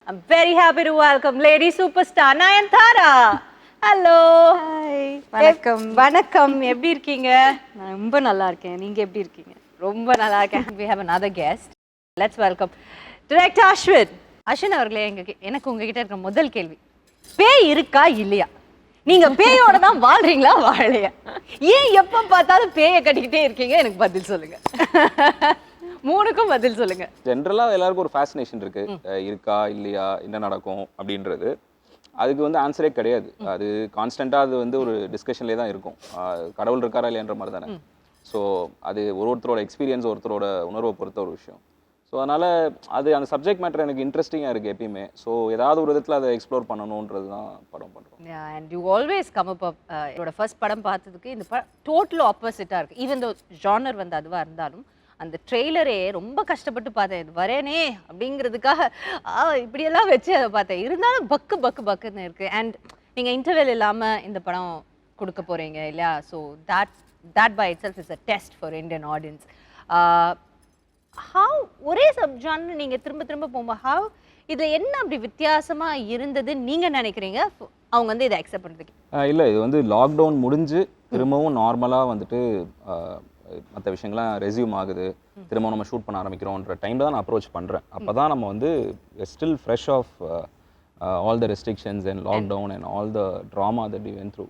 I'm very happy to welcome lady superstar Nayanthara. Hello. Hi. வணக்கம். வணக்கம். எப்படி இருக்கீங்க? நான் ரொம்ப நல்லா இருக்கேன். நீங்க எப்படி இருக்கீங்க? ரொம்ப நல்லா இருக்கேன். We have another guest. Let's welcome Director Ashwin. Ashwin அவர்களே, எனக்கு உங்ககிட்ட இருக்கிற முதல் கேள்வி. பேய் இருக்கா இல்லையா? நீங்க பேயோட தான் வாழ்றீங்களா வாழலையா? ஏன் எப்ப பார்த்தாலும் பேயை கட்டிக்கிட்டே இருக்கீங்க? எனக்கு பதில் சொல்லுங்க. மூணுக்கும் பதில் சொல்லுங்க. ஜென்ரலா எல்லாருக்கும் ஒரு ஃபேசினேஷன் இருக்கு, இருக்கா இல்லையா, என்ன நடக்கும் அப்படின்றது. அதுக்கு வந்து ஆன்சரே கிடையாது. அது கான்ஸ்டன்டா அது வந்து ஒரு டிஸ்கஷன்லேயே தான் இருக்கும். கடவுள் இருக்காரா இல்லையன்ற மாதிரி தானே. ஸோ அது ஒருத்தரோட எக்ஸ்பீரியன்ஸ், ஒருத்தரோட உணர்வை பொறுத்த ஒரு விஷயம். ஸோ அதனால அது அந்த சப்ஜெக்ட் மேட்டர் எனக்கு இன்ட்ரெஸ்டிங்காக இருக்குது எப்பயுமே. ஸோ ஏதாவது ஒரு விதத்தில் அதை எக்ஸ்ப்ளோர் பண்ணணுன்றது தான் படம் பண்ணுறோம். And you always come up என்னோட ஃபர்ஸ்ட் படம் பார்த்ததுக்கு இந்த படம் டோட்டல் ஆப்போசிட்டாக இருக்குது. ஈவன் தோ ஜானர் வந்து அதுவாக இருந்தாலும் அந்த ட்ரெய்லரே ரொம்ப கஷ்டப்பட்டு பார்த்தேன். இது வரேனே அப்படிங்கிறதுக்காக இப்படியெல்லாம் வச்சு அதை பார்த்தேன். இருந்தாலும் பக்குன்னு இருக்குது. அண்ட் நீங்கள் இன்டர்வெல் இல்லாமல் இந்த படம் கொடுக்க போகிறீங்க இல்லையா? So that by itself is a test for Indian audience. How ஒரே சப்ஜான்னு நீங்கள் திரும்ப போகும்போது how இதில் என்ன அப்படி வித்தியாசமாக இருந்தது நீங்கள் நினைக்கிறீங்க அவங்க வந்து இதை அக்செப்ட் பண்ணுறதுக்கு? இல்லை, இது வந்து லாக்டவுன் முடிஞ்சு திரும்பவும் நார்மலாக வந்துட்டு மற்ற விஷயங்கள்லாம் ரெஸ்யூம் ஆகுது, திரும்ப நம்ம ஷூட் பண்ண ஆரம்பிக்கிறோன்ற டைமில் தான் நான் அப்ரோச் பண்ணுறேன். அப்போ தான் நம்ம வந்து still fresh of all the restrictions and lockdown and all the trauma that we went through.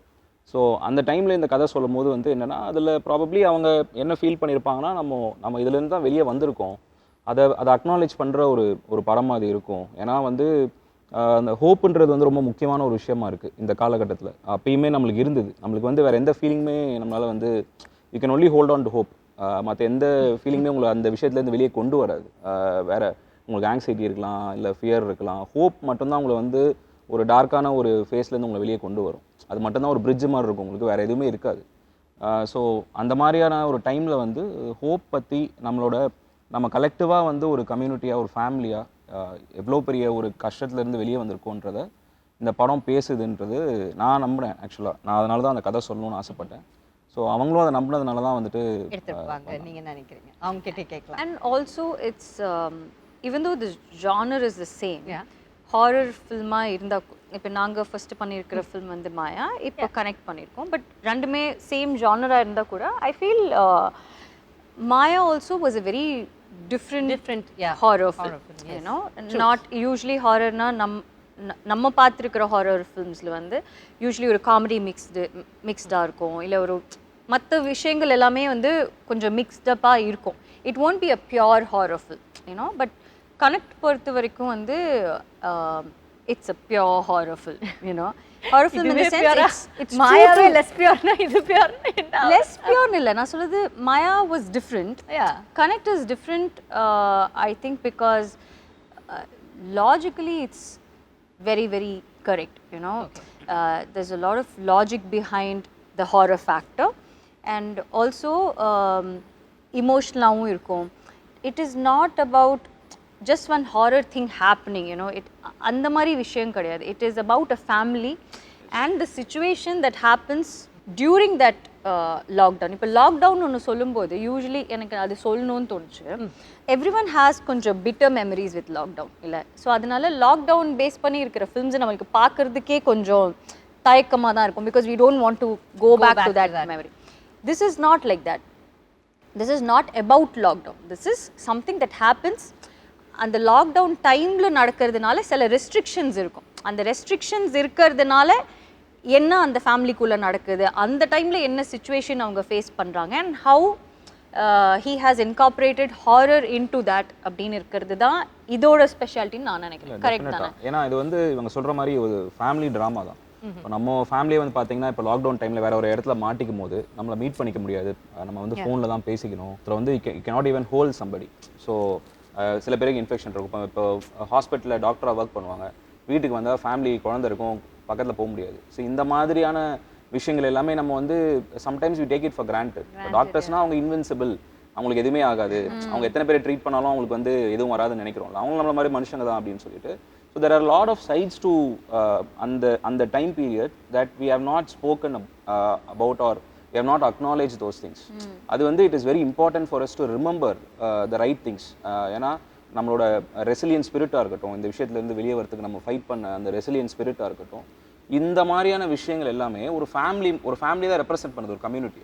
So அந்த டைமில் இந்த கதை சொல்லும் போது வந்து என்னென்னா, அதில் ப்ராபப்ளி அவங்க என்ன ஃபீல் பண்ணியிருப்பாங்கன்னா, நம்ம இதுலேருந்து தான் வெளியே வந்திருக்கோம், அதை அக்னாலேஜ் பண்ணுற ஒரு படமாக அது இருக்கும். ஏன்னா வந்து அந்த ஹோப்புன்றது வந்து ரொம்ப முக்கியமான ஒரு விஷயமா இருக்குது இந்த காலகட்டத்தில். அப்பயுமே நம்மளுக்கு இருந்தது. நம்மளுக்கு வந்து வேறு எந்த ஃபீலிங்குமே நம்மளால் வந்து you can only hold on to hope. மற்ற எந்த ஃபீலிங்குமே உங்களை அந்த விஷயத்துலேருந்து வெளியே கொண்டு வராது. வேறு உங்களுக்கு ஆங்ஸைட்டி இருக்கலாம், இல்லை ஃபியர் இருக்கலாம். ஹோப் மட்டும்தான் உங்களை வந்து ஒரு டார்க்கான ஒரு ஃபேஸ்லேருந்து உங்களை வெளியே கொண்டு வரும். அது மட்டும்தான் ஒரு பிரிட்ஜ் மாதிரி இருக்கும், உங்களுக்கு வேறு எதுவுமே இருக்காது. ஸோ அந்த மாதிரியான ஒரு டைமில் வந்து ஹோப் பற்றி நம்ம கலெக்டிவாக வந்து ஒரு கம்யூனிட்டியாக, ஒரு ஃபேமிலியாக எவ்வளோ பெரிய ஒரு கஷ்டத்துலேருந்து வெளியே வந்திருக்கோன்றதை இந்த படம் பேசுதுன்றது நான் நம்புகிறேன். ஆக்சுவலாக நான் அதனால தான் அந்த கதை சொல்லணும்னு ஆசைப்பட்டேன். ஸோ அவங்களும் அதை நம்பினதுனால தான் வந்துட்டு எடுத்துருப்பாங்க. நீங்கள் நினைக்கிறீங்க அவங்க கிட்டே கேட்கலாம். And also it's even though the genre is the same, horror ஃபில்மாக இருந்தால் இப்போ நாங்கள் ஃபஸ்ட்டு பண்ணியிருக்கிற ஃபில்ம் வந்து மாயா, இப்போ கனெக்ட் பண்ணியிருக்கோம். பட் ரெண்டுமே சேம் ஜானராக இருந்தால் கூட I feel Maya also was a very different horror film. You know, not usually ஹாரர்னா நம்ம பார்த்துருக்கிற ஹாரர் ஃபில்ம்ஸில் வந்து யூஸ்வலி ஒரு காமெடி மிக்ஸ்டாக இருக்கும், இல்லை ஒரு மற்ற விஷயங்கள் எல்லாமே வந்து கொஞ்சம் மிக்ஸ்டப்பாக இருக்கும். It won't be a pure horror film, you know. But Connect பொறுத்த வரைக்கும் வந்து it's a pure horror film, you know. Horror film in the sense it's மாயாவே லெஸ் பியோர்னா இது பியோர்னா என்ன? லெஸ் பியோர்னு இல்லை, நான் சொல்றது Maya was different. Connect is different. I think because logically it's very correct, you know. There's a lot of logic behind the horror factor, and also emotional irukum. It is not about just one horror thing happening, you know. It andha mari vishayam kadiyadu. It is about a family and the situation that happens during that lockdown. இப்போ lockdown ஒன்று சொல்லும்போது usually எனக்கு அது சொல்லணும்னு தோணுச்சு. Everyone has கொஞ்சம் bitter memories with lockdown இல்லை. So அதனால லாக்டவுன் பேஸ் பண்ணி இருக்கிற ஃபில்ம்ஸை நம்மளுக்கு பார்க்கறதுக்கே கொஞ்சம் தயக்கமாக தான் இருக்கும். Because we don't want to go back to that memory. This is not like that. This is not about lockdown. This is something that happens. அந்த லாக்டவுன் டைமில் நடக்கிறதுனால சில ரெஸ்ட்ரிக்ஷன்ஸ் இருக்கும். அந்த ரெஸ்ட்ரிக்ஷன்ஸ் இருக்கிறதுனால என்ன அந்த ஃபேமிலிக்குள்ளே நடக்குது, அந்த டைமில் என்ன சுச்சுவேஷன் அவங்க ஃபேஸ் பண்ணுறாங்க, and how he has incorporated horror into that அப்படின்னு இருக்கிறது தான் இதோட ஸ்பெஷாலிட்டின்னு நான் நினைக்கிறேன். கரெக்ட் தானே? ஏன்னா இது வந்து இவங்க சொல்கிற மாதிரி ஒரு ஃபேமிலி ட்ராமா தான். இப்போ நம்ம ஃபேமிலியை வந்து பார்த்தீங்கன்னா இப்போ லாக்டவுன் டைமில் வேறு ஒரு இடத்துல மாட்டிக்கும் போது நம்மளை மீட் பண்ணிக்க முடியாது. நம்ம வந்து ஃபோனில் தான் பேசிக்கணும். அப்புறம் வந்து cannot even hold somebody. So சில பேருக்கு இன்ஃபெக்ஷன் இருக்கும். இப்போ ஹாஸ்பிட்டலில் டாக்டராக ஒர்க் பண்ணுவாங்க, வீட்டுக்கு வந்தால் ஃபேமிலி குழந்தை இருக்கும், பக்கத்தில் போக முடியாது. ஸோ இந்த மாதிரியான விஷயங்கள் எல்லாமே நம்ம வந்து sometimes we take it for granted. டாக்டர்ஸ்னால் அவங்க இன்வின்சிபிள், அவங்களுக்கு எதுவுமே ஆகாது, அவங்க எத்தனை பேரை ட்ரீட் பண்ணாலும் அவங்களுக்கு வந்து எதுவும் வராதுன்னு நினைக்கிறோம். அவங்க நம்மள மாதிரி மனுஷங்க தான் அப்படின்னு சொல்லிட்டு. So there are lot of sides to அந்த time period that we have not spoken about or we have not acknowledged those things. அது வந்து it is very important for us to remember the right things. ஏன்னா நம்மளோட resilience ஸ்பிரிட்டாக இருக்கட்டும், இந்த விஷயத்துலேருந்து வெளியே வரதுக்கு நம்ம ஃபைட் பண்ண அந்த ரெசிலியன்ஸ் ஸ்பிரிட்டாக இருக்கட்டும், இந்த மாதிரியான விஷயங்கள் எல்லாமே ஒரு ஃபேமிலி தான் ரெப்ரசென்ட் பண்ணுது, ஒரு கம்யூனிட்டி.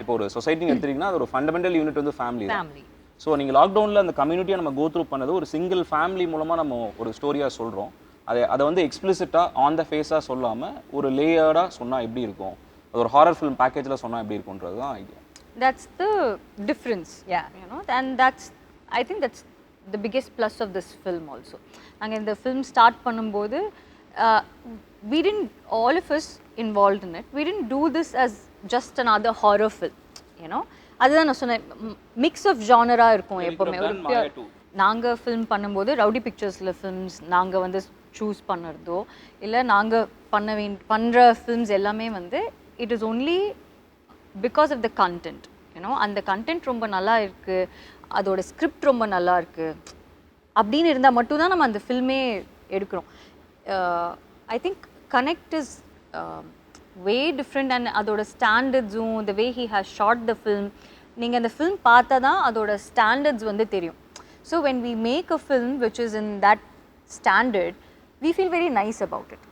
இப்போ ஒரு சொசைட்டின்னு எடுத்துட்டீங்கன்னா அது ஒரு ஃபண்டமெண்டல் யூனிட் வந்து ஃபேமிலி தான். ஸோ நீங்கள் லாக்டவுனில் அந்த கம்யூனிட்டியை நம்ம கோ த்ரூ பண்ணது ஒரு சிங்கிள் ஃபேமிலி மூலமாக நம்ம ஒரு ஸ்டோரியாக சொல்கிறோம். அதை வந்து எக்ஸ்பிளிசிட்டாக ஆன் த ஃபேஸாக சொல்லாமல் ஒரு லேயர்டாக சொன்னால் எப்படி இருக்கும், அது ஒரு ஹாரர் ஃபிலிம் பேக்கேஜில் சொன்னால் எப்படி இருக்கும்ன்றது தான் idea. That's the difference, you know, and I think that's the biggest plus of this film also. நாங்க இந்த film start பண்ணும்போது we didn't, all of us involved in it, we didn't do this as just another horror film, you know. அதுதான் நான் சொன்னேன், mix of ஜானரா இருக்கும் எப்பவுமே. ஒரு நாங்க ஃபிலிம் பண்ணும்போது ரவுடி பிக்சர்ஸ்ல ஃபிலிம்ஸ் நாங்க வந்து சூஸ் பண்ணுறதோ இல்லை நாங்க பண்ற ஃபிலிம்ஸ் எல்லாமே வந்து it is only because of the content, you know. அந்த கண்டென்ட் ரொம்ப நல்லா இருக்கு, அதோட ஸ்கிரிப்ட் ரொம்ப நல்லா இருக்கு அப்படின்னு இருந்தால் மட்டும்தான் நம்ம அந்த ஃபில்மே எடுக்கிறோம். I think Connect is way different and அதோட ஸ்டாண்டர்ட்ஸும் the way he has shot the film, நீங்கள் அந்த ஃபில்ம் பார்த்தா தான் அதோட ஸ்டாண்டர்ட்ஸ் வந்து தெரியும். So when we make a film which is in that standard, we feel very nice about it,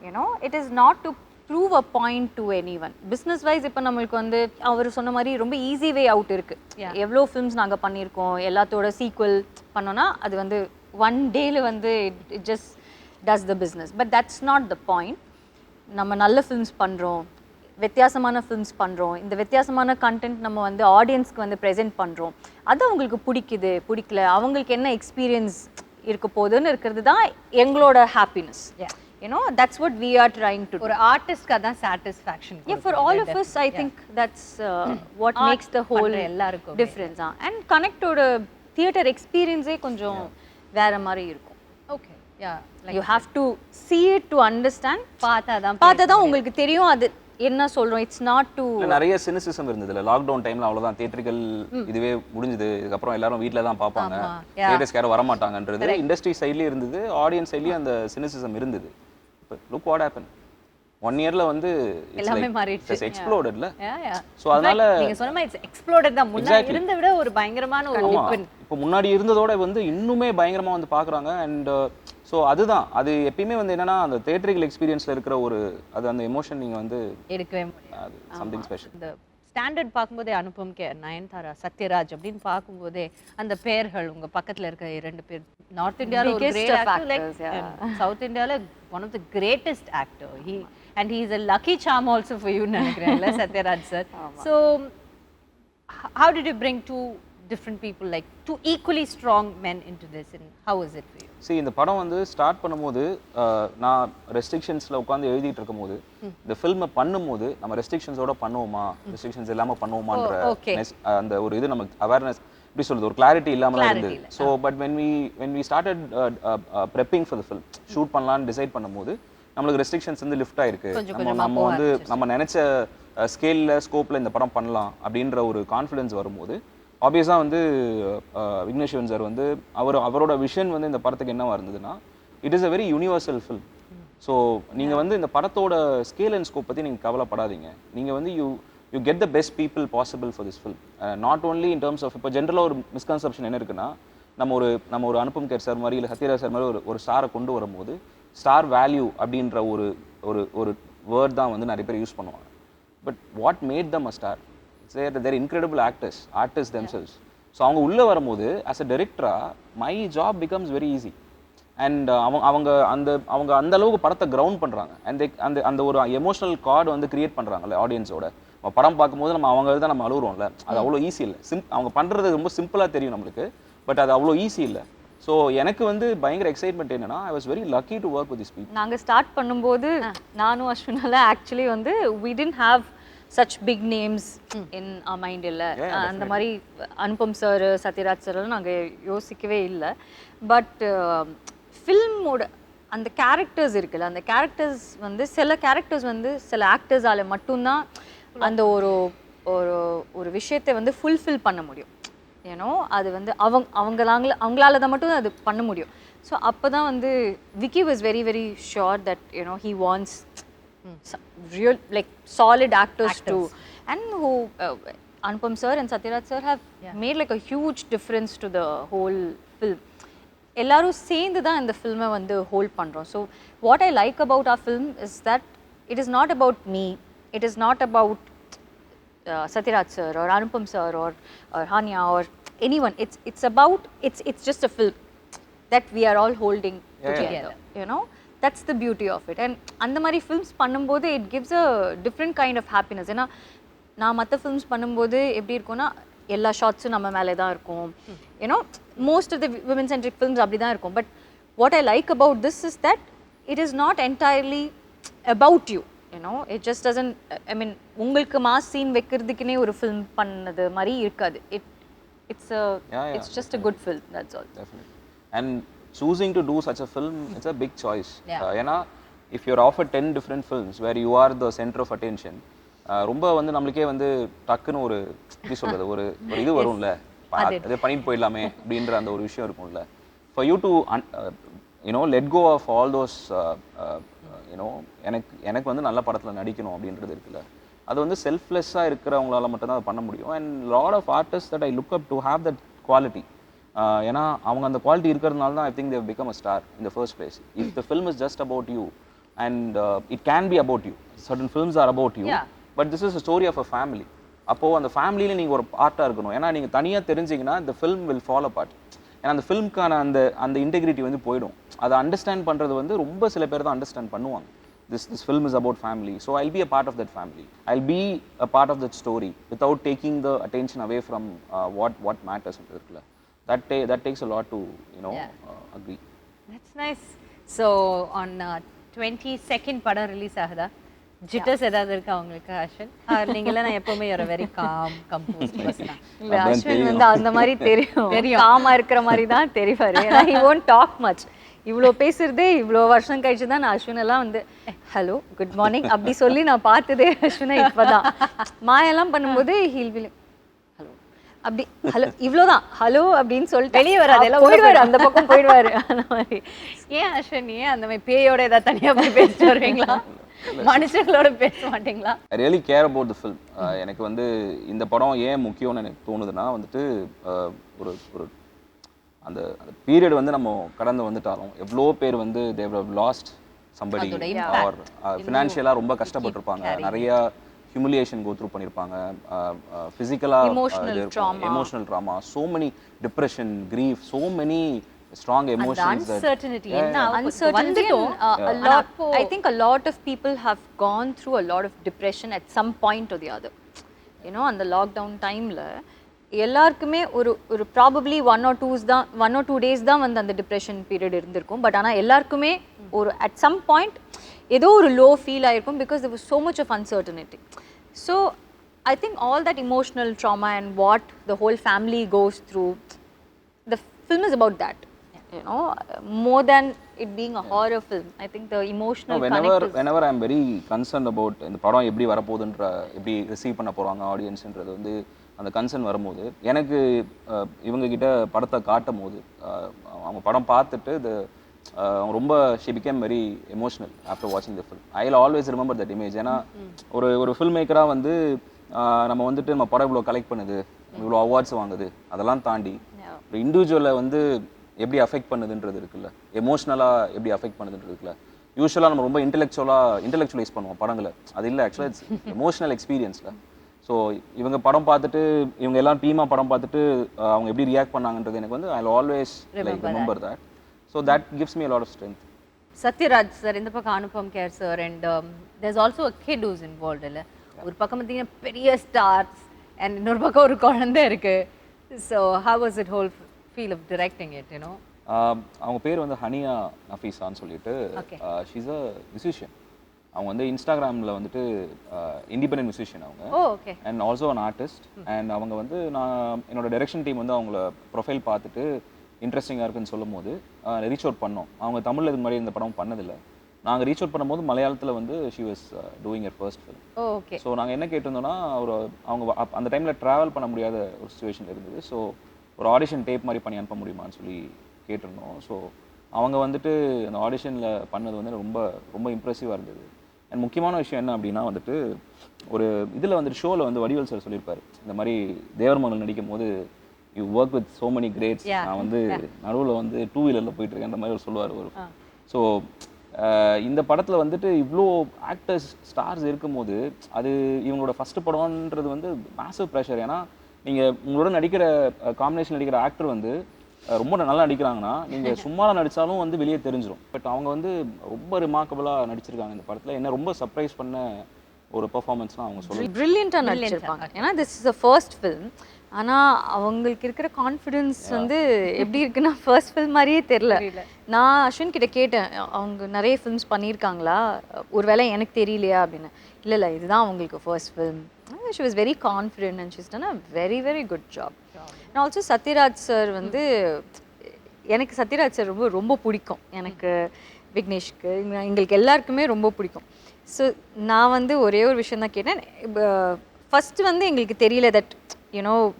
you know. It is not to prove a point to anyone. Business wise இப்போ நம்மளுக்கு வந்து அவர் சொன்ன மாதிரி ரொம்ப easy way out இருக்கு. எவ்வளோ films நாங்கள் பண்ணியிருக்கோம், எல்லாத்தோட சீக்வல் பண்ணோன்னா அது வந்து ஒன் டேல வந்து it just does the business. But that's not the point. நம்ம நல்ல ஃபிலிம்ஸ் பண்ணுறோம், வித்தியாசமான ஃபிலிம்ஸ் பண்ணுறோம், இந்த வித்தியாசமான கண்டென்ட் நம்ம வந்து ஆடியன்ஸ்க்கு வந்து ப்ரெசென்ட் பண்ணுறோம், அது அவங்களுக்கு பிடிக்கல, அவங்களுக்கு என்ன எக்ஸ்பீரியன்ஸ் இருக்க போகுதுன்னு இருக்கிறது தான் எங்களோட happiness. You know, that's what we are trying to do. ஒரு ஆர்டிஸ்ட்க்கு அதான் satisfaction. Yeah, for all of us I think that's what makes the whole difference. And connect ஓட தியேட்டர் எக்ஸ்பீரியன்ஸே கொஞ்சம் வேற மாதிரி இருக்கும். Okay, yeah, you have to see it to understand. பார்த்தா தான் உங்களுக்கு தெரியும் அது என்ன சொல்றோம். இட்ஸ் நாட் டு நிறைய சினிசிசம் இருந்ததுல லாக்டவுன் டைம்ல. அவ்வளவுதான், தியேட்டர்கள் இதுவே முடிஞ்சது, இதுக்கப்புறம் எல்லாரும் வீட்ல தான் பார்ப்பாங்க, தியேட்டர்ஸ்க்கு யாரும் வர மாட்டாங்கன்றது இண்டஸ்ட்ரி சைட்லயே இருந்தது, ஆடியன்ஸ் சைட்லயே அந்த சினிசிசம் இருந்தது. பட் லுக் வாட் ஹேப்பன், 1 இயர்ல வந்து எல்லாமே மாறிடுச்சு, இட்ஸ் எக்ஸ்ப்ளோடட்ல. சோ அதனால நீங்க சொன்ன மாதிரி இட்ஸ் எக்ஸ்ப்ளோடட் தான். முன்னாடி இருந்த விட ஒரு பயங்கரமான ஒரு ஓபன், இப்போ முன்னாடி இருந்ததோட வந்து இன்னுமே பயங்கரமா வந்து பாக்குறாங்க. அண்ட் ஸோ அதுதான், அது எப்பயுமே வந்து என்னன்னா அந்த தியேட்டரிக்கல் எக்ஸ்பீரியன்ஸ்ல இருக்கிற ஒரு அது அந்த எமோஷன் நீங்க வந்து எடுக்கவே முடியாது. அது சம்திங் ஸ்பெஷல். இந்த ஸ்டாண்டர்ட் பார்க்கும்போதே அனுபம் கே, நயன்தாரா, சத்யராஜ் அப்படின்னு பார்க்கும்போதே அந்த பேர்கள் உங்க பக்கத்துல இருக்க 2 பேர் நார்த் இந்தியால ஒரு கிரேட் ஆக்டர், லைக் சவுத் இந்தியால one of the greatest actor. And he is a lucky charm also for you, நினைக்கிறேன்ல Sathyaraj sir. So how did you bring two different people, like two equally strong men into this, and how was it for you? See, இந்த படம் வந்து start பண்ணும்போது நான் ரெஸ்ட்ரிக்ஷன்ஸ்ல உட்கார்ந்து எழுதிட்டு இருக்கும்போது இந்த ஃபில்மை பண்ணும்போது நம்ம ரெஸ்ட்ரிக்ஷன்ஸோட பண்ணுவோமா, ரெஸ்ட்ரிக்ஷன்ஸ் இல்லாம பண்ணுவோமான்ற அந்த ஒரு இது நமக்கு அவேர்னஸ் எப்படி சொல்றது, ஒரு கிளாரிட்டி இல்லாம தான் இருந்தது. So but when we started prepping for the film, shoot பண்ணலாம்னு டிசைட் பண்ணும்போது நம்மளுக்கு ரெஸ்ட்ரிக்ஷன்ஸ் வந்து லிஃப்ட் ஆயிருக்கு. நம்ம வந்து நம்ம நினைச்ச ஸ்கேல்ல ஸ்கோப்ல இந்த படம் பண்ணலாம் அப்படின்ற ஒரு கான்ஃபிடன்ஸ் வரும்போது ஆப்வியஸாக வந்து விக்னேஷ்வன் சார் வந்து அவரோட விஷன் வந்து இந்த படத்துக்கு என்னவா இருந்ததுன்னா, it is a very universal film. So நீங்கள் வந்து இந்த படத்தோட ஸ்கேல் அண்ட் ஸ்கோப் பற்றி நீங்கள் கவலைப்படாதீங்க. நீங்கள் வந்து you get the best people possible for this film. Not only in terms of, இப்போ ஜென்ரலாக ஒரு மிஸ்கன்செப்ஷன் என்ன இருக்குன்னா, நம்ம ஒரு அனுபம் கேர் சார் மாதிரி இல்லை சத்யராஜ் சார் மாதிரி ஒரு ஸ்டாரை கொண்டு வரும்போது ஸ்டார் வேல்யூ அப்படின்ற ஒரு வேர்ட் தான் வந்து நிறைய பேர் யூஸ் பண்ணுவாங்க. But what made them a star, there incredible artist themselves. So அவங்க உள்ளே வரும்போது ஆஸ் அ டைரக்டராக my job becomes very easy. And அவங்க அந்த அளவுக்கு படத்தை கிரவுண்ட் பண்ணுறாங்க. அண்ட் அந்த ஒரு எமோஷனல் கார்டு வந்து கிரியேட் பண்ணுறாங்கல்ல ஆடியன்ஸோட. படம் பார்க்கும்போது நம்ம அவங்க தான் நம்ம அழுகுறோம்ல, அது அவ்வளோ ஈஸி இல்லை. அவங்க பண்ணுறது ரொம்ப சிம்பிளாக தெரியும் நம்மளுக்கு, பட் அது அவ்வளோ ஈஸி இல்லை. ஸோ எனக்கு வந்து பயங்கர எக்ஸைட்மெண்ட் என்னன்னா, I was very lucky to work with this people. நாங்கள் ஸ்டார்ட் பண்ணும்போது நானும் அஸ்வினால ஆக்சுவலி வந்து we didn't have such big names in our mind இல்லை. அந்த மாதிரி அனுபம் சார், சத்யராஜ் சார்லாம் நாங்கள் யோசிக்கவே இல்லை. பட் ஃபில்மோட அந்த கேரக்டர்ஸ் இருக்குல்ல, அந்த கேரக்டர்ஸ் வந்து சில கேரக்டர்ஸ் வந்து சில ஆக்டர்ஸால் மட்டும்தான் அந்த ஒரு விஷயத்தை வந்து ஃபுல்ஃபில் பண்ண முடியும். ஏன்னோ அது வந்து அவங்களால தான் மட்டும் அது பண்ண முடியும். ஸோ அப்போ தான் வந்து Vicky was very very sure that you know he wants real like solid actors too, and who Anupam sir and Satyaraj sir have made like a huge difference to the whole film. எல்லாரும் சேர்ந்து தான் இந்த ஃபில்மை வந்து hold பண்ணுறோம். So what I like about R film is that it is not about me, it is not about Satyaraj sir or Anupam sir or Hania or anyone. It's just a film that we are all holding together. You know, that's the beauty of it. And அந்த மாதிரி films பண்ணும்போது it gives a different kind of happiness. ஏன்னா நான் மற்ற films பண்ணும்போது எப்படி இருக்கும்னா எல்லா ஷாட்ஸும் நம்ம மேலே தான் இருக்கும். You know, most of the women centric films அப்படி தான் இருக்கும். But what I like about this is that it is not entirely about you. You know, it just doesn't, I mean, உங்களுக்கு மாஸ் சீன் வைக்கிறதுக்குனே ஒரு film பண்ணது மாதிரி இருக்காது. It's just a good film, that's all. Definitely. And choosing to do such a film, it's a big choice. ஏன்னா if you're offered 10 different films where you are the center of attention, ரொம்ப வந்து நம்மளுக்கே வந்து டக்குன்னு ஒரு எப்படி சொல்றது ஒரு இது வரும்ல, அதை பண்ணிட்டு போயிடலாமே அப்படின்ற அந்த ஒரு விஷயம் இருக்கும்ல. For you to let go of all those எனக்கு வந்து நல்ல படத்தில் நடிக்கணும் அப்படின்றது இருக்குல்ல, அது வந்து செல்ஃப்லெஸ்ஸாக இருக்கிறவங்களால மட்டும்தான் அதை பண்ண முடியும். And lot of artist that I look up to have that quality. ஏன்னா அவங்க அந்த குவாலிட்டி இருக்கிறதுனால தான் I think they become a star in the first place. If the film is just about you and it can be about you, certain films are about you, but this is a story of a family. அப்போது அந்த ஃபேமிலியில் நீங்கள் ஒரு பார்ட்டாக இருக்கணும். ஏன்னா நீங்கள் தனியாக தெரிஞ்சிங்கன்னா the film will fall apart. ஏன்னா அந்த ஃபில்ம்க்கான அந்த இன்டெகிரிட்டி வந்து போயிடும். அதை அண்டர்ஸ்டாண்ட் பண்ணுறது வந்து ரொம்ப சில பேர் தான் அண்டர்ஸ்டாண்ட் பண்ணுவாங்க. This film is about family, so I'll be a part of that family. I'll be a part of that story without taking the attention away from what matters. That takes a lot to agree. That's nice. So on 22nd படம் release ஆகுதா? ஜிட்டர்ஸ் ஏதாவது இருக்கா உங்களுக்கு அஸ்வின்? நீங்களாம் நான் எப்பவுமே ஒரு very com compost person. இல்ல அஸ்வின் வந்து அந்த மாதிரி தெரியும், காமா இருக்கிற மாதிரி தான் தெரிவாரு. ஏன்னா he won't talk much. இவ்வளோ பேசுறதே இவ்வளோ வருஷம் கழிச்சு தான் நான் அஸ்வினெல்லாம் வந்து ஹலோ குட் மார்னிங் அப்படி சொல்லி நான் பார்த்ததே அஸ்வினை இப்போ தான். மாயெல்லாம் பண்ணும்போது ஹீல் வில் ஹலோ அப்படி ஹலோ இவ்வளோதான் ஹலோ அப்படின்னு சொல்லிட்டு வெளியே வராது, எல்லாம் போயிடுவார், அந்த பக்கம் போயிடுவார். அந்த மாதிரி ஏன் அஸ்வின் அந்த மாதிரி பேயோட ஏதாவது தனியாக போய் பேசிட்டு வருவீங்களா, மனுஷங்களோட பேச மாட்டீங்களா? I really care about the film. எனக்கு வந்து இந்த படம் ஏன் முக்கியம்னு எனக்கு தோணுதுன்னா வந்துட்டு ஒரு ஒரு அந்த பீரியட் வந்து நம்ம கடந்து வந்துட்டாலும் எவ்வளோ பேர் வந்து they have lost somebody or ஃபினான்ஷியலாக ரொம்ப கஷ்டப்பட்டிருப்பாங்க, நிறைய ஹியூமிலியேஷன் கோ த்ரூ பண்ணியிருப்பாங்க, ஃபிசிக்கலாக emotional drama, so many depression, grief, so many strong emotions. Uncertainty a lot. I think a lot of people have gone through a lot of depression at some point or the other. You know, on the lockdown time la எல்லாருக்குமே ஒரு probably 1 or 2 days தான் வந்து அந்த depression period இருந்திருக்கும். But ஆனால் எல்லாருக்குமே ஒரு at some point ஏதோ ஒரு லோ ஃபீல் ஆகிருக்கும், because there was so much of uncertainty. So I think all that emotional trauma and what the whole family goes through, the film is about that. You know, more than it being a horror film, I think the emotional whenever I'm very concerned about இந்த படம் எப்படி வரப்போகுதுன்ற, எப்படி receive பண்ண போகிறாங்க ஆடியன்ஸ்ன்றது வந்து அந்த concern வரும்போது, எனக்கு இவங்ககிட்ட படத்தை காட்டும் போது அவங்க படம் பார்த்துட்டு அவங்க ரொம்ப she became very emotional after watching the film. I'll always remember that image. ஏன்னா ஒரு ஃபில்ம் மேக்கராக வந்து நம்ம வந்துட்டு நம்ம படம் இவ்வளோ கலெக்ட் பண்ணுது, இவ்வளோ அவார்ட்ஸ் வாங்குது, அதெல்லாம் தாண்டி ஒரு இண்டிவிஜுவலை வந்து எப்படி அஃபெக்ட் பண்ணுதுன்றது இருக்குல்ல, எமோஷ்னலாக எப்படி அஃபெக்ட் பண்ணுதுன்றது இருக்குல்ல. யூஸ்வலாக நம்ம ரொம்ப இன்டெலெக்சுவலைஸ் பண்ணுவோம் படங்களை, அது இல்லை ஆக்சுவலாக இட்ஸ் எமோஷனல் எக்ஸ்பீரியன்ஸில். ஸோ இவங்க படம் பார்த்துட்டு இவங்க எல்லாம் டீமாக படம் பார்த்துட்டு அவங்க எப்படி ரியாக்ட் பண்ணாங்கன்றது எனக்கு வந்து I'll always like remember that. So that gives me a lot of strength. Satyaraj sir, இந்த பக்கம் Anupam care sir, and there's also a kid who's involved இல்ல. ஒரு பக்கம் பார்த்தீங்கன்னா பெரிய ஸ்டார்ஸ் and இன்னொரு பக்கம் ஒரு குழந்தை இருக்கு. So how was it whole feel of directing it, you know? அவங்க பேர் வந்து ஹனியா நஃபீஸான்னு சொல்லிட்டு, she's a musician. அவங்க வந்து இன்ஸ்டாகிராமில் வந்துட்டு இண்டிபெண்டன்ட் மியூசிஷியன் அவங்க, and also an artist. And அவங்க வந்து நான் என்னோட டைரக்ஷன் டீம் வந்து அவங்கள ப்ரொஃபைல் பார்த்துட்டு இன்ட்ரெஸ்டிங்காக இருக்குன்னு சொல்லும் போது ரீச் அவுட் பண்ணோம். அவங்க தமிழில் இது மாதிரி இந்த படம் பண்ணதில்லை. நாங்கள் ரீச் அவுட் பண்ணும்போது மலையாளத்தில் வந்து she was doing your first film. So நாங்கள் என்ன கேட்டிருந்தோம்னா, அவங்க அந்த டைமில் ட்ராவல் பண்ண முடியாத ஒரு சுச்சுவேஷன் இருந்தது. ஸோ ஒரு ஆடிஷன் டேப் மாதிரி பண்ணி அனுப்ப முடியுமான்னு சொல்லி கேட்டிருந்தோம். ஸோ அவங்க வந்துட்டு அந்த ஆடிஷனில் பண்ணது வந்து ரொம்ப ரொம்ப இம்ப்ரெசிவாக இருந்தது. அண்ட் முக்கியமான விஷயம் என்ன அப்படின்னா வந்துட்டு, ஒரு இதில் வந்துட்டு ஷோவில் வந்து வடிவேல் சார் சொல்லியிருப்பார், இந்த மாதிரி தேவர் மகள் நடிக்கும் போது you work with so many greats. Yeah. நான் வந்து நடுவில் வந்து 2 வீலரில் போயிட்டு இருக்கேன் அந்த மாதிரி அவர் சொல்லுவார் ஒரு. ஸோ இந்த படத்தில் வந்துட்டு இவ்வளோ ஆக்டர்ஸ் ஸ்டார்ஸ் இருக்கும்போது அது இவங்களோட ஃபஸ்ட்டு படம்ன்றது வந்து மேசிவ் ப்ரெஷர். ஏன்னா நீங்கள் உங்களோட நடிக்கிற காம்பினேஷன் நடிக்கிற ஆக்டர் வந்து ரொம்ப நல்லா நடிக்கிறாங்கன்னா நீங்கள் சும்மா நடித்தாலும் வந்து வெளியே தெரிஞ்சிடும். பட் அவங்க வந்து ரொம்ப ரிமார்க்கபுளாக நடிச்சிருக்காங்க இந்த படத்தில். என்ன ரொம்ப சர்ப்ரைஸ் பண்ண ஒரு பெர்ஃபார்மன்ஸ்னால் அவங்க சொல்லுவாங்க. ப்ரில்லியண்ட்டாக நடிச்சிருப்பாங்க. ஏன்னா this is a first film. ஆனால் அவங்களுக்கு இருக்கிற கான்ஃபிடென்ஸ் வந்து எப்படி இருக்குன்னா ஃபர்ஸ்ட் ஃபில்ம் மாதிரியே தெரில. நான் அஸ்வின் கிட்ட கேட்டேன், அவங்க நிறைய ஃபில்ம்ஸ் பண்ணியிருக்காங்களா, ஒருவேளை எனக்கு தெரியலையா அப்படின்னு. இல்லை இதுதான் அவங்களுக்கு first film. She was very confident and she's done a very very good job. And also Sathyaraj sir வந்து எனக்கு சத்யராஜ் சார் ரொம்ப ரொம்ப பிடிக்கும். எனக்கு விக்னேஷ்க்கு எங்களுக்கு எல்லாருக்குமே ரொம்ப பிடிக்கும். ஸோ நான் வந்து ஒரே ஒரு விஷயம் தான் கேட்டேன். ஃபஸ்ட்டு வந்து எங்களுக்கு தெரியல that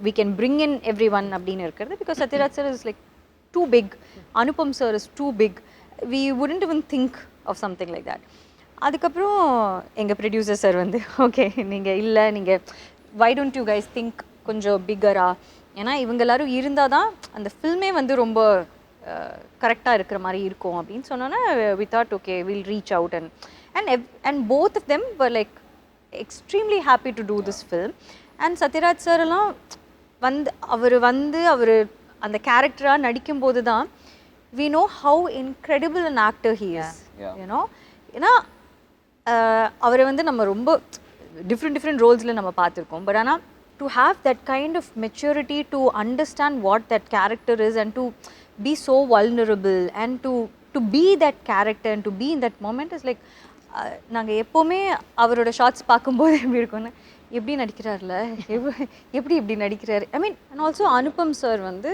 we can bring in everyone அப்படின்னு இருக்கிறது. Because Satyaraj sir is like too big. Anupam sir is too big. We wouldn't even think of something like that. அதுக்கப்புறம் எங்கள் ப்ரொடியூசர் சார் வந்து ஓகே நீங்கள் why don't you guys think கொஞ்சம் பிக்கரா, ஏன்னா இவங்க எல்லாரும் இருந்தால் தான் அந்த ஃபில்மே வந்து ரொம்ப கரெக்டாக இருக்கிற மாதிரி இருக்கும் அப்படின்னு சொன்னோன்னா we thought okay we'll reach out and both of them were like extremely happy to do this film. And Sathyaraj sir எல்லாம் அவர் அந்த கேரக்டராக நடிக்கும்போது தான் we know how incredible an actor he is. ஏன்னா அவரை வந்து நம்ம ரொம்ப டிஃப்ரெண்ட் ரோல்ஸில் நம்ம பார்த்துருக்கோம். பட் ஆனால் to have that kind of maturity to understand what that character is and to be so vulnerable and to be that character and to be in that moment is like நாங்கள் எப்போவுமே அவரோட shorts பார்க்கும்போது எப்படி இருக்கும்னு, எப்படி நடிக்கிறார்ல, எப்படி நடிக்கிறார். I mean and also Anupam sir வந்து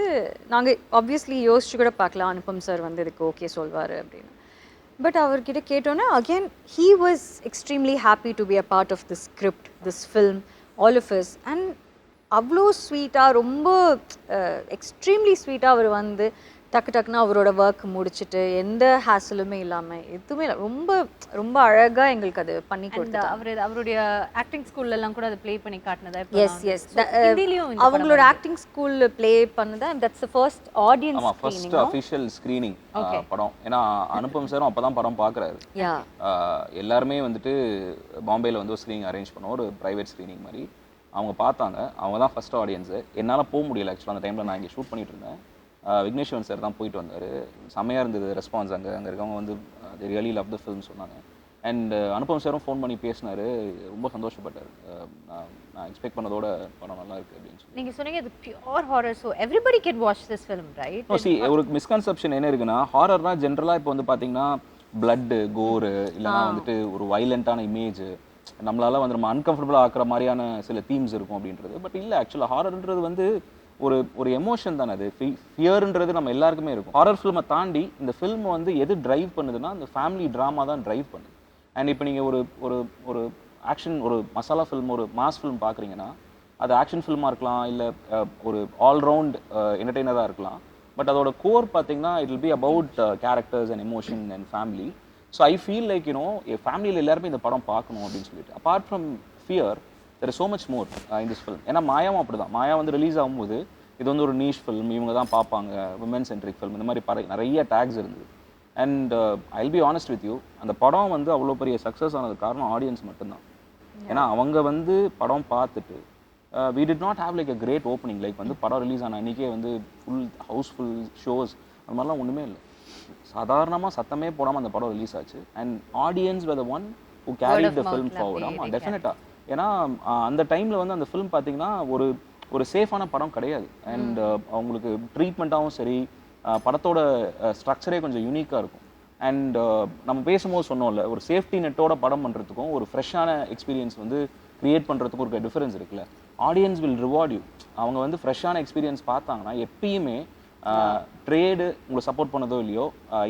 நாங்கள் ஆப்வியஸ்லி யோசிச்சு கூட பார்க்கலாம் அனுபம் சார் வந்து இதுக்கு ஓகே சொல்வார் அப்படின்னு. பட் அவர்கிட்ட கேட்டோன்னே again he was extremely happy to be a part of this script, this film, all of us. And அவ்வளோ ஸ்வீட்டாக ரொம்ப எக்ஸ்ட்ரீம்லி ஸ்வீட்டாக அவர் வந்து டக்குன்னு அவரோட ஒர்க் முடிச்சுட்டு எந்த ஹேசலுமே இல்லாமல் எதுவுமே இல்லை, ரொம்ப ரொம்ப அழகாக எங்களுக்கு அது பண்ணி கொடுத்தாரு. அவருடைய ஆக்டிங் ஸ்கூல்லலாம் கூட அதை ப்ளே பண்ணி காட்டினதா? எஸ் அவங்களோட ஆக்டிங் ஸ்கூலில் ப்ளே பண்ணதா. That's the first audience first official screening படம். ஏன்னா அனுபம் சாரும் அப்போ தான் படம் பார்க்குறாரு. எல்லாருமே வந்துட்டு பாம்பேயில் வந்து ஒரு ஸ்க்ரீனிங் அரேஞ்ச் பண்ணோம், ஒரு ப்ரைவேட் ஸ்க்ரீனிங் மாதிரி. அவங்க பார்த்தாங்க, அவங்க தான் ஃபர்ஸ்ட் ஆடியன்ஸு. என்னால் போக முடியல ஆக்சுவலாக, அந்த டைமில் நான் இங்கே ஷூட் பண்ணிட்டு இருந்தேன். விக்னேஷ்வன் சார் தான் போயிட்டு வந்தார். செம்மையாக இருந்தது ரெஸ்பான்ஸ். அங்கே இருக்கவங்க வந்து they really love the film சொன்னாங்க. அண்ட் அனுபம் சாரும் ஃபோன் பண்ணி பேசினார், ரொம்ப சந்தோஷப்பட்டார். நான் எக்ஸ்பெக்ட் பண்ணதோட படம் நல்லா இருக்குது அப்படின்னு சொல்லி. நீங்கள் சொன்னீங்க இது pure horror, so everybody can watch this film right? ஒரு மிஸ்கன்செப்ஷன் என்ன இருக்குன்னா, ஹாரர்னா ஜென்ரலாக இப்போ வந்து பார்த்தீங்கன்னா பிளட்டு, கோரு, இல்லைனா வந்துட்டு ஒரு வைலண்ட்டான இமேஜ், நம்மளால வந்து நம்ம அன்கம்ஃபர்டபுளாக ஆக்குற மாதிரியான சில தீம்ஸ் இருக்கும் அப்படின்றது. பட் இல்லை, ஆக்சுவலாக ஹாரர்ன்றது வந்து ஒரு எமோஷன் தானே. அது ஃபியர்ன்றது நம்ம எல்லாருக்குமே இருக்கும். ஹாரர் ஃபில்மை தாண்டி இந்த ஃபில்ம் வந்து எது ட்ரைவ் பண்ணுதுன்னா அந்த ஃபேமிலி ட்ராமா தான் ட்ரைவ் பண்ணுது. அண்ட் இப்போ நீங்கள் ஒரு ஆக்ஷன், ஒரு மசாலா ஃபில்ம், ஒரு மாஸ் ஃபில்ம் பார்க்குறீங்கன்னா அது ஆக்ஷன் ஃபில்மாக இருக்கலாம், இல்லை ஒரு ஆல்ரவுண்ட் என்டர்டெய்னராக இருக்கலாம். பட் அதோட கோர் பார்த்தீங்கன்னா it will be about characters and emotion and family. So I feel like ஃபேமிலியில் எல்லாருமே இந்த படம் பார்க்கணும் அப்படின்னு சொல்லிட்டு. Apart from fear there is so much more in this film. ஏன்னா மாயாவும் அப்படி தான். மாயா வந்து ரிலீஸ் ஆகும்போது இது வந்து ஒரு நீஷ் ஃபில்ம், இவங்க தான் பார்ப்பாங்க, விமன் சென்ட்ரிக் ஃபில்ம், இந்த மாதிரி நிறைய டேக்ஸ் இருந்தது. And I will be honest with you, அந்த படம் வந்து அவ்வளோ பெரிய சக்ஸஸ் ஆனது காரணம் ஆடியன்ஸ் மட்டும்தான். ஏன்னா அவங்க வந்து படம் பார்த்துட்டு we did not have like a great opening, like வந்து படம் ரிலீஸ் ஆன அன்றைக்கே வந்து ஃபுல் ஹவுஸ்ஃபுல் ஷோஸ் அந்த மாதிரிலாம் ஒன்றுமே இல்லை. சாதாரணமாக சத்தமே போடாமல் அந்த படம் ரிலீஸ் ஆச்சு. And audience were the one who carried the film forward. ஆமாம், டெஃபினட்டாக. ஏன்னா அந்த டைமில் வந்து அந்த ஃபிலிம் பார்த்தீங்கன்னா ஒரு சேஃபான படம் கிடையாது. அண்ட் அவங்களுக்கு ட்ரீட்மெண்ட்டாகவும் சரி, படத்தோட ஸ்ட்ரக்சரே கொஞ்சம் யூனிக்காக இருக்கும். அண்ட் நம்ம பேசும்போது சொன்னோம்ல, ஒரு சேஃப்டி நெட்டோட படம் பண்ணுறதுக்கும் ஒரு ஃப்ரெஷ்ஷான எக்ஸ்பீரியன்ஸ் வந்து க்ரியேட் பண்ணுறதுக்கும் ஒரு டிஃபரன்ஸ் இருக்குல்ல. Audience will reward you. அவங்க வந்து ஃப்ரெஷ்ஷான எக்ஸ்பீரியன்ஸ் பார்த்தாங்கன்னா எப்பயுமே ட்ரேடு உங்களை சப்போர்ட் பண்ணதோ இல்லையோ,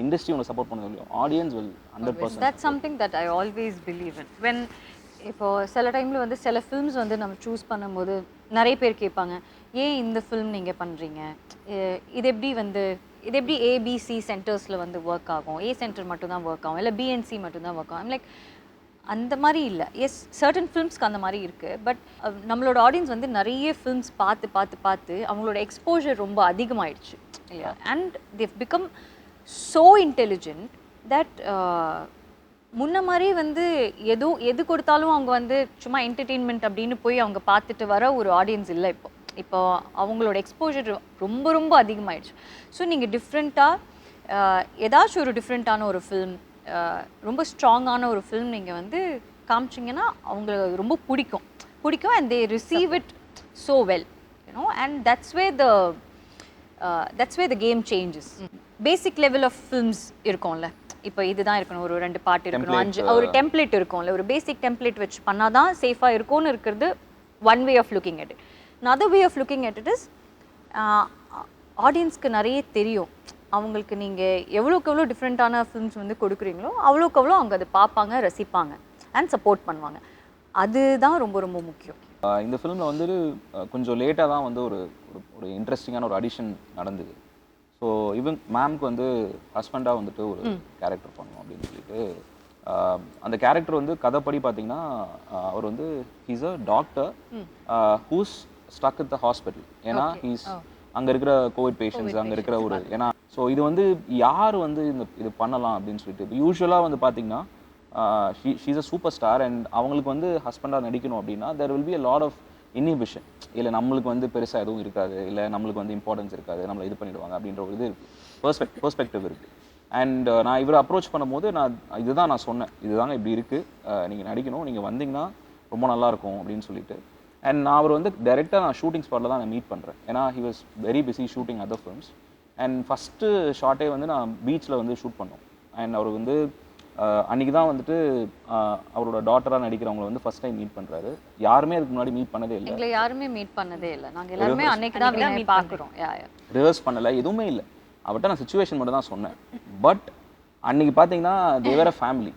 இண்டஸ்ட்ரி உங்களை சப்போர்ட் பண்ணதோ இல்லையோ, audience will 100%. That's something that I always believe in. When இப்போது சில டைமில் வந்து சில ஃபில்ம்ஸ் வந்து நம்ம சூஸ் பண்ணும்போது நிறைய பேர் கேட்பாங்க, ஏன் இந்த ஃபில்ம் நீங்கள் பண்ணுறீங்க, இது எப்படி ஏபிசி சென்டர்ஸில் வந்து ஒர்க் ஆகும், ஏ சென்டர் மட்டும்தான் ஒர்க் ஆகும், இல்லை பிஎன்சி மட்டும்தான் ஒர்க் ஆகும். லைக் அந்த மாதிரி இல்லை. எஸ், சர்டன் ஃபிலிம்ஸ்க்கு அந்த மாதிரி இருக்குது. பட் நம்மளோட ஆடியன்ஸ் வந்து நிறைய ஃபிலிம்ஸ் பார்த்து அவங்களோட எக்ஸ்போஜர் ரொம்ப அதிகமாகிடுச்சு இல்லையா. And they become so intelligent that முன்ன மாதிரி வந்து எது கொடுத்தாலும் அவங்க வந்து சும்மா என்டர்டெயின்மெண்ட் அப்படின்னு போய் அவங்க பார்த்துட்டு வர ஒரு ஆடியன்ஸ் இல்லை. இப்போ அவங்களோட எக்ஸ்போஜர் ரொம்ப ரொம்ப அதிகமாகிடுச்சு. ஸோ நீங்கள் டிஃப்ரெண்ட்டாக ஏதாச்சும் ஒரு டிஃப்ரெண்ட்டான ஒரு ஃபில்ம், ரொம்ப ஸ்ட்ராங்கான ஒரு ஃபில்ம் நீங்கள் வந்து காமிச்சிங்கன்னா அவங்களுக்கு ரொம்ப பிடிக்கும் and they receive it so well, you know. And that's way the game changes. Basic level of films இருக்கும்ல, இப்போ இதுதான் இருக்கணும், ஒரு 2 பாட்டு இருக்கணும், 5 ஒரு டெம்ப்ளேட் இருக்கும்ல, ஒரு பேசிக் டெம்ப்ளேட் வச்சு பண்ணால் தான் சேஃபாக இருக்கும்னு இருக்கிறது one way of looking at it. another way of looking at it is ஆடியன்ஸ்க்கு நிறைய தெரியும். அவங்களுக்கு நீங்கள் எவ்வளோக்கு எவ்வளோ டிஃப்ரெண்ட்டான ஃபிலிம்ஸ் வந்து கொடுக்குறீங்களோ அவ்வளோக்கு அவ்வளோ அவங்க அதை பார்ப்பாங்க, ரசிப்பாங்க அண்ட் சப்போர்ட் பண்ணுவாங்க. அதுதான் ரொம்ப ரொம்ப முக்கியம். இந்த ஃபிலிமில் வந்து கொஞ்சம் லேட்டாக தான் வந்து ஒரு ஒரு இன்ட்ரெஸ்டிங்கான ஒரு அடிஷன் நடந்தது. ஸோ இவன் மேம்க்கு வந்து ஹஸ்பண்டாக வந்துட்டு ஒரு கேரக்டர் பண்ணணும் அப்படின்னு சொல்லிட்டு அந்த கேரக்டர் வந்து கதைப்படி பார்த்தீங்கன்னா அவர் வந்து he's a doctor who's stuck it the hospital. ஏன்னா ஹீஸ் அங்கே இருக்கிற கோவிட் பேஷண்ட்ஸ் அங்கே இருக்கிற ஒரு ஏன்னா ஸோ இது வந்து யார் வந்து இது பண்ணலாம் அப்படின்னு சொல்லிட்டு இப்போ யூஸ்வலாக வந்து பார்த்தீங்கன்னா she's a superstar and அவங்களுக்கு வந்து ஹஸ்பண்டாக நடிக்கணும் அப்படின்னா there will be a lot of inhibition. இல்லை நம்மளுக்கு வந்து பெருசாக எதுவும் இருக்காது, இல்லை நம்மளுக்கு வந்து இம்பார்ட்டன்ஸ் இருக்காது, நம்மளை இது பண்ணிடுவாங்க அப்படின்ற ஒரு இது இருக்குது, பெர்ஸ்பெக்டிவ் இருக்குது. அண்ட் நான் இவரை அப்ரோச் பண்ணும்போது இதுதான் நான் சொன்னேன், இதுதாங்க இப்படி இருக்குது, நீங்கள் நடிக்கணும், நீங்கள் வந்தீங்கன்னா ரொம்ப நல்லாயிருக்கும் அப்படின்னு சொல்லிட்டு. அண்ட் நான் அவர் வந்து டைரெக்டாக நான் ஷூட்டிங் ஸ்பாட்டில் தான் நான் மீட் பண்ணுறேன். ஏன்னா he was very busy shooting other films. And first ஷார்ட்டே வந்து நான் பீச்சில் வந்து ஷூட் பண்ணோம். அண்ட் அவர் வந்து அன்றைக்கி தான் வந்துட்டு அவரோட டாட்டராக நடிக்கிறவங்களை வந்து ஃபஸ்ட் டைம் மீட் பண்ணுறாரு. யாருமே அதுக்கு முன்னாடி மீட் பண்ணதே இல்லை, எங்களை யாருமே மீட் பண்ணதே இல்லை. நாங்கள் எல்லாருமே அன்னைக்கு தான் மீட் பார்க்குறோம். ரிஹர்ஸ் பண்ணலை, எதுவுமே இல்லை. அவர்கிட்ட நான் சிச்சுவேஷன் மட்டும் தான் சொன்னேன். பட் அன்றைக்கி பார்த்தீங்கன்னா they were a family,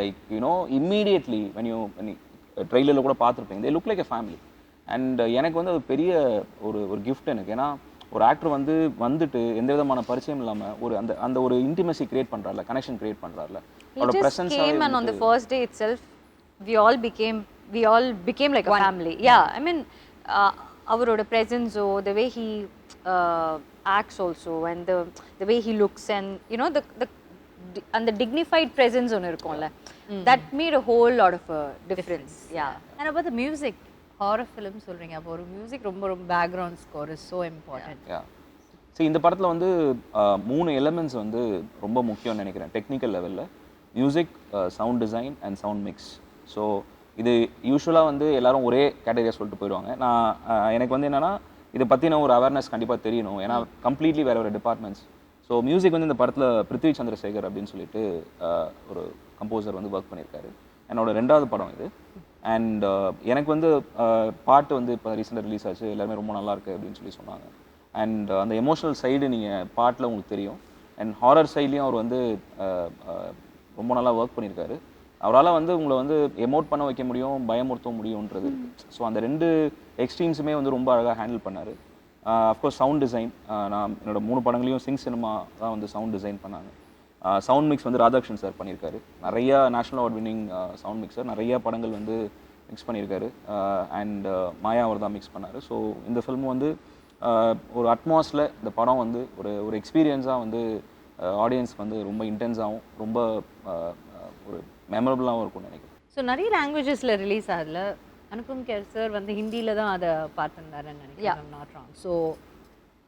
like you know immediately when you ட்ரெய்லரில் கூட பார்த்துருப்பீங்க, they look like a family. And எனக்கு வந்து அது பெரிய ஒரு கிஃப்ட் எனக்கு. ஏன்னா ஒரு ஆக்டர் வந்துட்டு எந்த விதமான பரிச்சயம் இல்லாமல் ஒரு அந்த ஒரு இன்டிமசி கிரியேட் பண்ணுறாருல, கனெக்ஷன் கிரியேட் பண்ணுறாருல, அவரோட presence. And on the first day itself we all became like a family. Yeah, I mean அவரோட presence, the way he acts also, and the way he looks, and you know the dignified presence ஒன்று இருக்கும்ல, that made a whole lot of a difference. Yeah. And about the music, horror film சொல்றீங்க, அப்போ ஒரு music ரொம்ப background score is so important. சரி, இந்த படத்தில் வந்து 3 எலிமெண்ட்ஸ் வந்து ரொம்ப முக்கியம்னு நினைக்கிறேன் டெக்னிக்கல் லெவலில்: music, sound design and sound mix. So இது யூஸ்வலாக வந்து எல்லாரும் ஒரே கேட்டகரியாக சொல்லிட்டு போயிடுவாங்க. எனக்கு வந்து என்னென்னா இதை பற்றின ஒரு அவேர்னஸ் கண்டிப்பாக தெரியணும், ஏன்னா கம்ப்ளீட்லி வேறு டிபார்ட்மெண்ட்ஸ். ஸோ மியூசிக் வந்து இந்த படத்தில் பிருத்வி சந்திரசேகர் அப்படின்னு சொல்லிட்டு ஒரு கம்போசர் வந்து ஒர்க் பண்ணியிருக்காரு. என்னோட 2வது படம் இது. அண்ட் எனக்கு வந்து பாட்டு வந்து இப்போ ரீசெண்டாக ரிலீஸ் ஆச்சு, எல்லாருமே ரொம்ப நல்லா இருக்கு அப்படின்னு சொல்லி சொன்னாங்க. அண்ட் அந்த எமோஷனல் சைடு நீங்கள் பாட்டில் உங்களுக்கு தெரியும். அண்ட் ஹாரர் சைட்லேயும் அவர் வந்து ரொம்ப நல்லா ஒர்க் பண்ணியிருக்காரு. அவரால் வந்து உங்களை வந்து எமோட் பண்ண வைக்க முடியும், பயமுறுத்த முடியுன்றது இருக்குது. ஸோ அந்த 2 எக்ஸ்ட்ரீம்ஸுமே வந்து ரொம்ப அழகாக ஹேண்டில் பண்ணார். அஃப்கோர்ஸ் சவுண்ட் டிசைன், நான் என்னோட 3 படங்களையும் சிங் சினிமா தான் வந்து சவுண்ட் டிசைன் பண்ணாங்க. சவுண்ட் மிக்ஸ் வந்து ராதாகிருஷ்ணன் சார் பண்ணியிருக்காரு. நிறையா national award winning sound mixer, நிறையா படங்கள் வந்து மிக்ஸ் பண்ணியிருக்காரு. அண்ட் மாயா அவர் தான் மிக்ஸ் பண்ணார். ஸோ இந்த ஃபில்ம் வந்து ஒரு அட்மாஸில் இந்த படம் வந்து ஒரு எக்ஸ்பீரியன்ஸாக வந்து ஆடியன்ஸ்க்கு வந்து ரொம்ப இன்டென்ஸாகவும் ரொம்ப ஒரு மெமரபுளாகவும் இருக்கும்னு நினைக்கிறேன். ஸோ நிறைய லாங்குவேஜஸில் ரிலீஸ் ஆகல. அனுபம் கேர் சார் வந்து ஹிந்தியில் தான் அதை பார்த்துருந்தாருன்னு நினைக்கிறேன், not wrong. So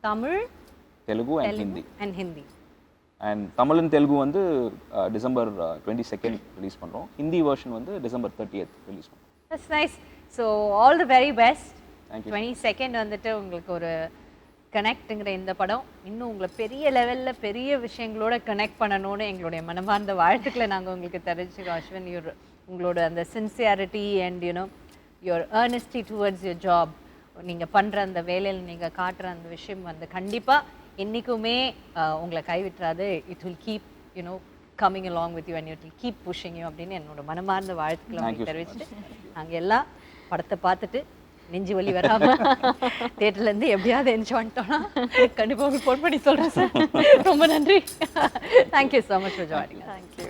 Tamil, Telugu and Hindi. And Tamil and Telugu வந்து டிசம்பர் 22 ரிலீஸ் பண்ணுறோம். ஹிந்தி வெர்ஷன் வந்து டிசம்பர் 30 ரிலீஸ் பண்ணுறோம். That's nice. So all the very best. Thank you. 22 வந்துட்டு உங்களுக்கு ஒரு கனெக்ட்டுங்கிற இந்த படம் இன்னும் உங்களை பெரிய லெவலில் பெரிய விஷயங்களோட கனெக்ட் பண்ணணும்னு எங்களுடைய மனமார்ந்த வாழ்த்துக்களை நாங்கள் உங்களுக்கு தெரிஞ்சுக்கோம். அஸ்வின், உங்களோட அந்த sincerity and you know your earnestness towards your job, நீங்கள் பண்ணுற அந்த வேலையில் நீங்கள் காட்டுற அந்த விஷயம் வந்து கண்டிப்பாக என்றைக்குமே உங்களை கைவிட்டுறாது. It will keep you know coming along with you and it will keep pushing you அப்படின்னு என்னோட மனமார்ந்த வாழ்த்துக்களை உங்களுக்கு தெரிவிச்சுட்டு நாங்கள் எல்லாம் படத்தை பார்த்துட்டு நெஞ்சு வலி வராமல் தேட்டர்லேருந்து எப்படியாவது என்ஜாய் பண்ணிட்டோன்னா கண்டிப்பாக உங்களுக்கு ஃபோன் பண்ணி சொல்கிறேன் சார். ரொம்ப நன்றி. Thank you so much for joining. Thank you.